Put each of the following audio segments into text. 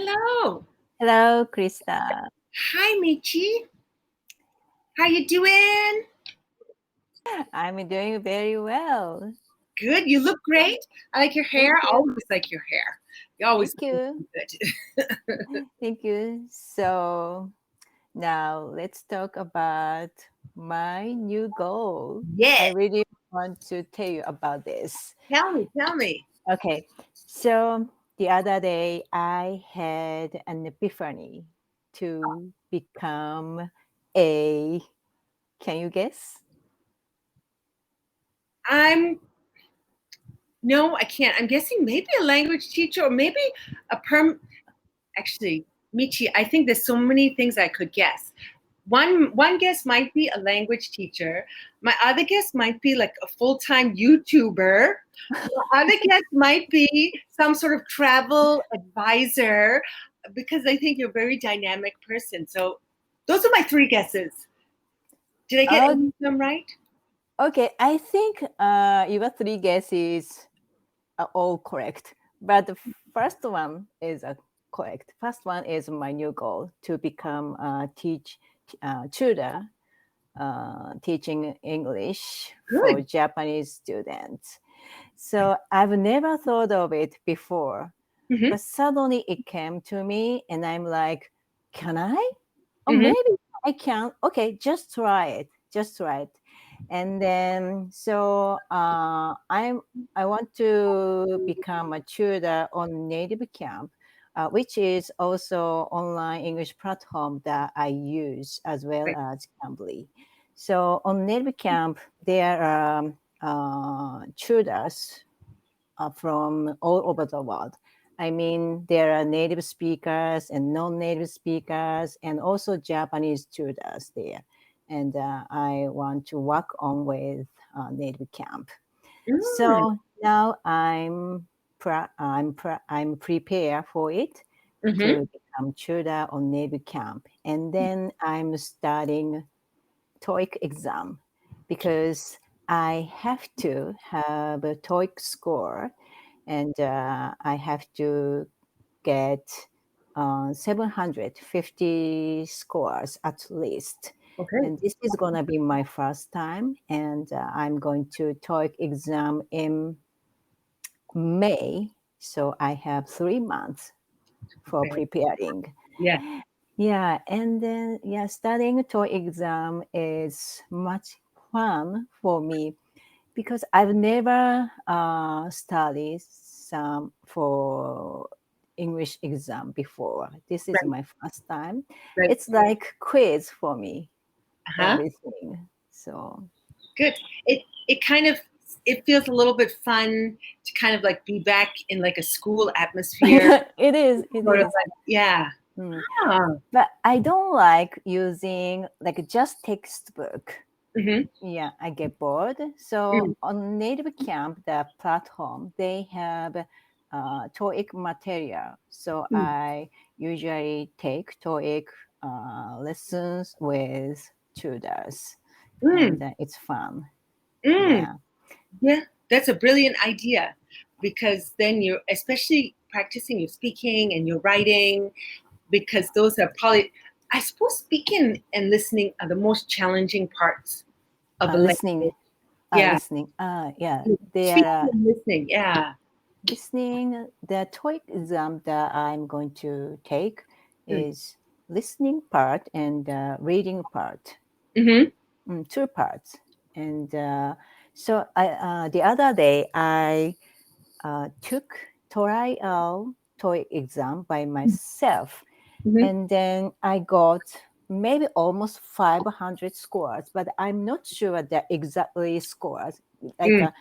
Hello. Hello, Christa. Hi, Michi. How you doing? I'm doing very well. Good. You look great. I like your hair. I always like your hair. You always Thank you. Good. Thank you. So now let's talk about my new goal. Yes. I really want to tell you about this. Tell me. Okay. So the other day I had an epiphany to become a, can you guess? No, I can't. I'm guessing maybe a language teacher or maybe actually, Michi, I think there's so many things I could guess. One guess might be a language teacher. My other guess might be like a full-time YouTuber. My other guess might be some sort of travel advisor, because I think you're a very dynamic person. So those are my three guesses. Did I get any of them right? Okay, I think your three guesses are all correct. But the first one is correct. First one is my new goal to become a tutor, teaching English for Japanese students. So I've never thought of it before, but suddenly it came to me and I'm like, can I? Oh, maybe I can. Okay, just try it. And then, so I want to become a tutor on NativeCamp, which is also online English platform that I use as well as Cambly. So on NativeCamp, there are tutors from all over the world. I mean, there are native speakers and non-native speakers and also Japanese tutors there. And I want to work on with NativeCamp. So now I'm prepared for it to become tutor on NativeCamp. And then I'm studying TOEIC exam because I have to have a TOEIC score and I have to get 750 scores at least. Okay. And this is going to be my first time. And I'm going to TOEIC exam in May. So I have 3 months for preparing. Yeah. Yeah. And then, studying TOEIC exam is much fun for me because I've never studied some for English exam before. This is my first time. It's like quiz for me. Everything. So good. It kind of feels a little bit fun to kind of like be back in like a school atmosphere. It is. Like, yeah. But I don't like using like just textbook. Yeah, I get bored. So on NativeCamp, the platform, they have TOEIC material. So I usually take TOEIC lessons with tutors. And it's fun. Yeah, that's a brilliant idea because then you're especially practicing your speaking and your writing, because those are probably, I suppose, speaking and listening are the most challenging parts of the listening. Listening. They are listening. Yeah. Listening. The TOEIC exam that I'm going to take is listening part and reading part. 2 parts. And so the other day I took trial TOEIC exam by myself. And then I got maybe almost 500 scores, but I'm not sure the exactly scores, like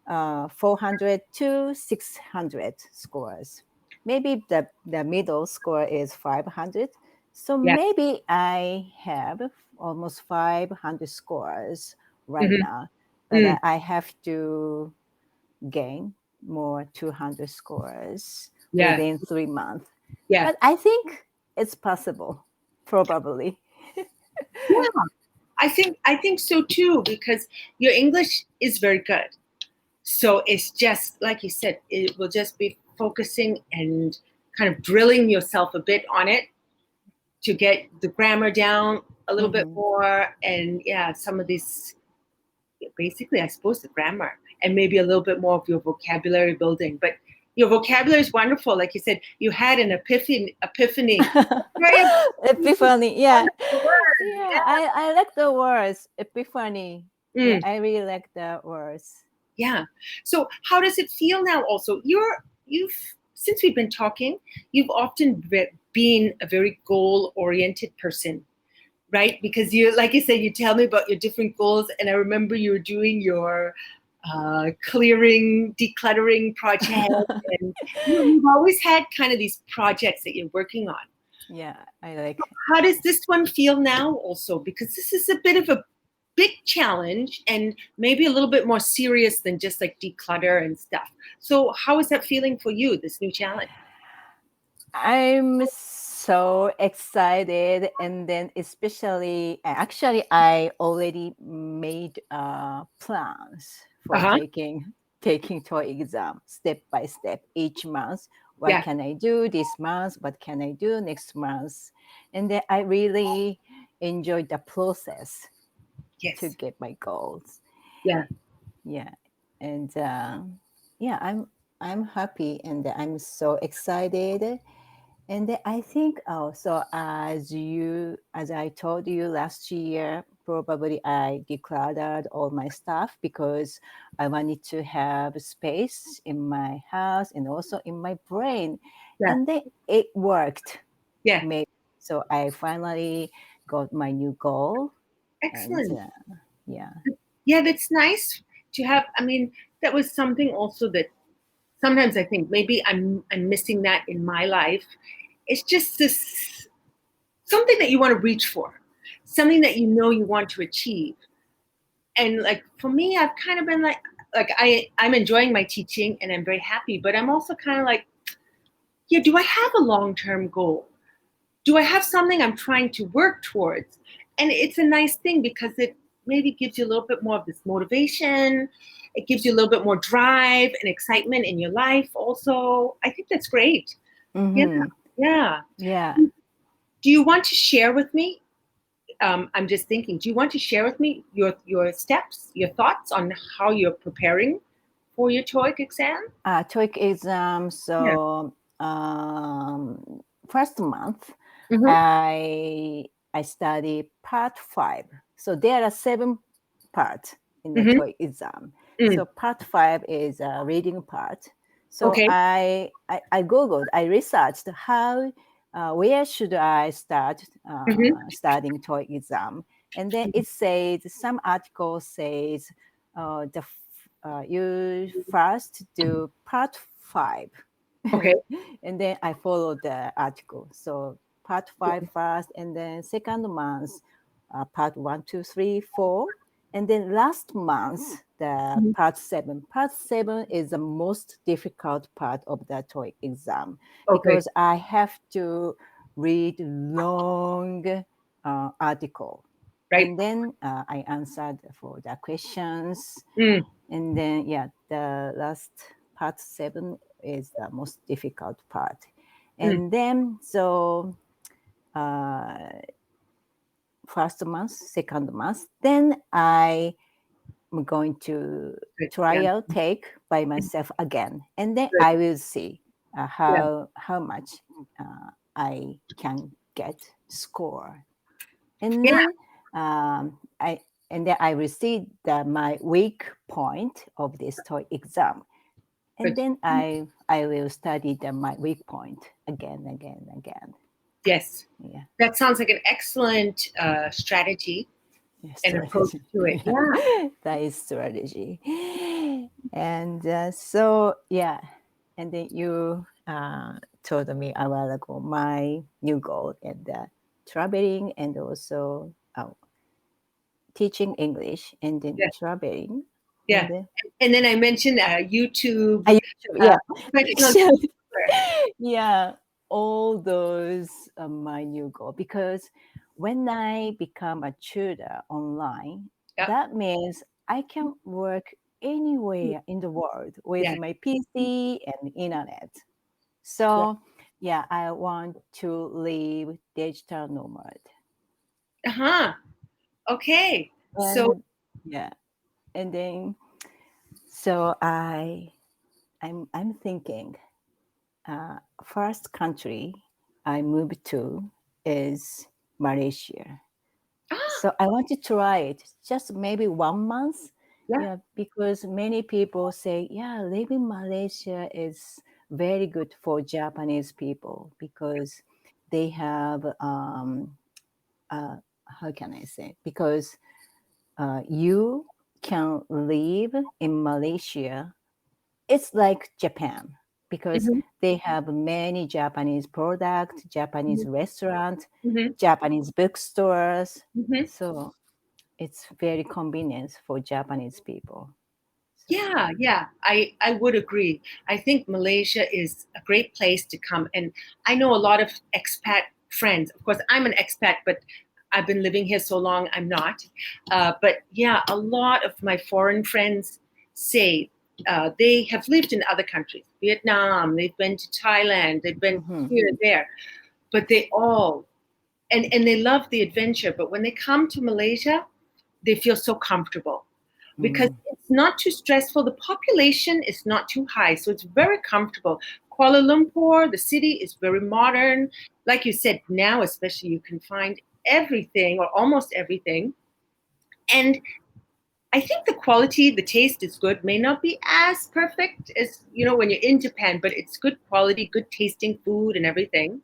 400 to 600 scores. Maybe the middle score is 500. So maybe I have almost 500 scores right now, but I have to gain more 200 scores within 3 months. Yeah. But I think it's possible, probably. I think so too, because your English is very good. So it's just like you said, it will just be focusing and kind of drilling yourself a bit on it to get the grammar down a little bit more. And yeah, some of these, basically, I suppose the grammar and maybe a little bit more of your vocabulary building. But your vocabulary is wonderful. Like you said, you had an epiphany. Epiphany, Yeah. I like the words epiphany. Yeah, I really like the words. Yeah. So how does it feel now also? You've since we've been talking, you've often been a very goal-oriented person, right? Because you, like you said, you tell me about your different goals, and I remember you were doing your clearing, decluttering project, and you've always had kind of these projects that you're working on. Yeah, I like. How does this one feel now also? Because this is a bit of a big challenge and maybe a little bit more serious than just like declutter and stuff. So how is that feeling for you, this new challenge? I'm so excited, and then especially, actually, I already made plans for taking TOEFL exam step by step each month. What can I do this month? What can I do next month? And then I really enjoyed the process to get my goals. Yeah. And I'm happy, and I'm so excited. And I think also, as I told you last year, probably I decluttered all my stuff because I wanted to have space in my house and also in my brain. And then it worked. Maybe. So I finally got my new goal. Excellent. And, yeah, that's nice to have. I mean, that was something also that sometimes I think maybe I'm missing that in my life. It's just this something that you want to reach for, something that you know you want to achieve. And like for me, I've kind of been like I'm enjoying my teaching and I'm very happy, but I'm also kind of like, yeah, do I have a long-term goal? Do I have something I'm trying to work towards? And it's a nice thing because it maybe gives you a little bit more of this motivation. It gives you a little bit more drive and excitement in your life also. I think that's great. Yeah. Do you want to share with me? I'm just thinking, do you want to share with me your steps, your thoughts on how you're preparing for your TOEIC exam? TOEIC exam. So first month, I study part 5. So there are 7 parts in the TOEIC exam. So part 5 is a reading part. So I Googled, I researched where should I start studying TOEIC exam. And then it says, some article says you first do part 5. And then I followed the article. So part 5 first, and then second month, part 1, 2, 3, 4. And then last month, the part 7. Part 7 is the most difficult part of the TOEIC exam because I have to read long article. And then I answered for the questions. And then, the last part 7 is the most difficult part. And then, so first month, second month, then I'm going to take by myself again. And then I will see how much I can get score. And then I received my weak point of this TOEIC exam. And then I will study my weak point again. Yes. That sounds like an excellent strategy and approach to it. That is strategy. And and then you told me a while ago my new goal and traveling and also teaching English and then traveling. And then I mentioned YouTube. All those are my new goal, because when I become a tutor online, that means I can work anywhere in the world with my PC and internet. So Yeah, I want to live digital nomad. Okay. And, So yeah, and then so I'm thinking first country I moved to is Malaysia. So I want to try it just maybe 1 month. Yeah. Because many people say, living in Malaysia is very good for Japanese people because they have how can I say? Because you can live in Malaysia. It's like Japan because they have many Japanese products, Japanese restaurants, Japanese bookstores. So it's very convenient for Japanese people. Yeah, I would agree. I think Malaysia is a great place to come. And I know a lot of expat friends. Of course, I'm an expat, but I've been living here so long, I'm not. But yeah, a lot of my foreign friends say they have lived in other countries, Vietnam, they've been to Thailand, they've been here and there, but they all, and they love the adventure. But when they come to Malaysia, they feel so comfortable because it's not too stressful. The population is not too high, so it's very comfortable. Kuala Lumpur, the city is very modern. Like you said, now especially you can find everything or almost everything. And I think the quality, the taste is good. May not be as perfect as, when you're in Japan, but it's good quality, good tasting food and everything.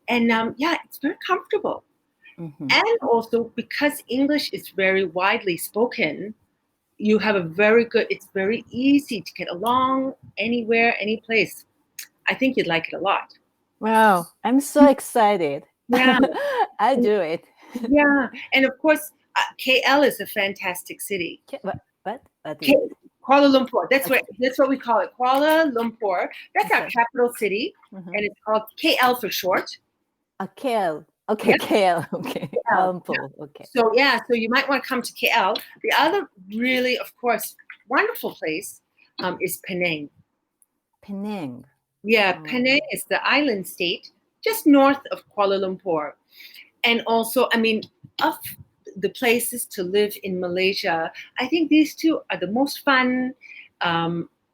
And it's very comfortable. And also because English is very widely spoken, you have it's very easy to get along anywhere, any place. I think you'd like it a lot. Wow, I'm so excited. Yeah. I do it. Yeah. And of course, KL is a fantastic city. What? Kuala Lumpur. That's what we call it. Kuala Lumpur. That's our capital city. And it's called KL for short. KL. Okay, yeah. KL. Okay. KL. Okay. So you might want to come to KL. The other really, of course, wonderful place is Penang. Penang. Yeah, Penang is the island state just north of Kuala Lumpur. And also, of the places to live in Malaysia, I think these two are the most fun,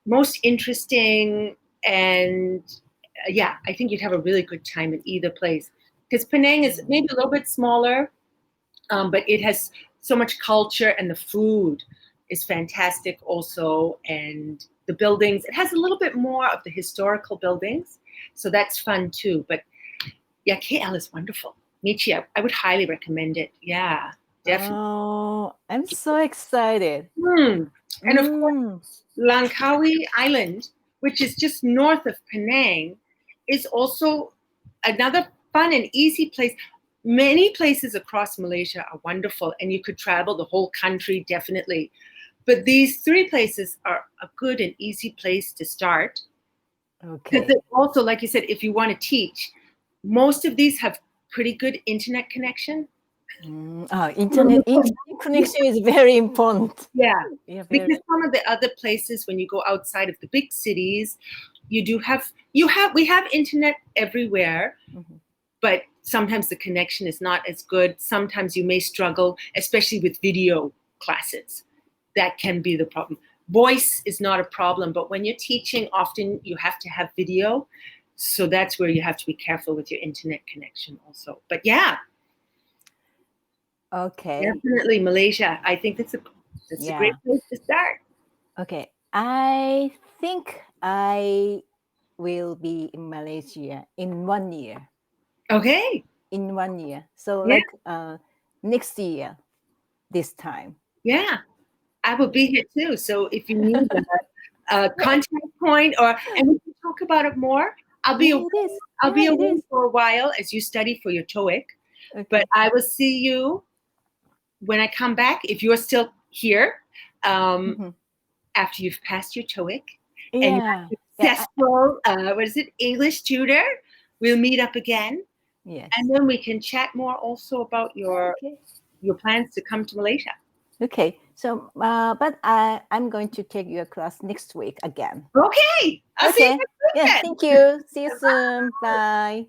most interesting, and I think you'd have a really good time in either place. Because Penang is maybe a little bit smaller, but it has so much culture, and the food is fantastic also, and the buildings, it has a little bit more of the historical buildings, so that's fun too. But yeah, KL is wonderful. Michi, I would highly recommend it. Yeah, definitely. Oh, I'm so excited. And of course, Langkawi Island, which is just north of Penang, is also another fun and easy place. Many places across Malaysia are wonderful, and you could travel the whole country, definitely. But these three places are a good and easy place to start. Okay. Because also, like you said, if you want to teach, most of these have pretty good internet connection. Internet connection is very important. Yeah, because some of the other places, when you go outside of the big cities, we have internet everywhere, but sometimes the connection is not as good. Sometimes you may struggle, especially with video classes. That can be the problem. Voice is not a problem, but when you're teaching, often you have to have video. So that's where you have to be careful with your internet connection also. But yeah. Okay. Definitely Malaysia. I think that's a great place to start. Okay. I think I will be in Malaysia in 1 year. Okay. In 1 year. So next year, this time. Yeah. I will be here too. So if you need a contact point and we can talk about it more, I'll be away for a while as you study for your TOEIC. Okay. But I will see you when I come back, if you're still here, after you've passed your TOEIC and you're successful, English tutor, we'll meet up again. Yes. And then we can chat more also about your plans to come to Malaysia. Okay. So, but I'm going to take your class next week again. Okay. I'll see you Okay. next Yeah, weekend. thank you. See you soon. Bye.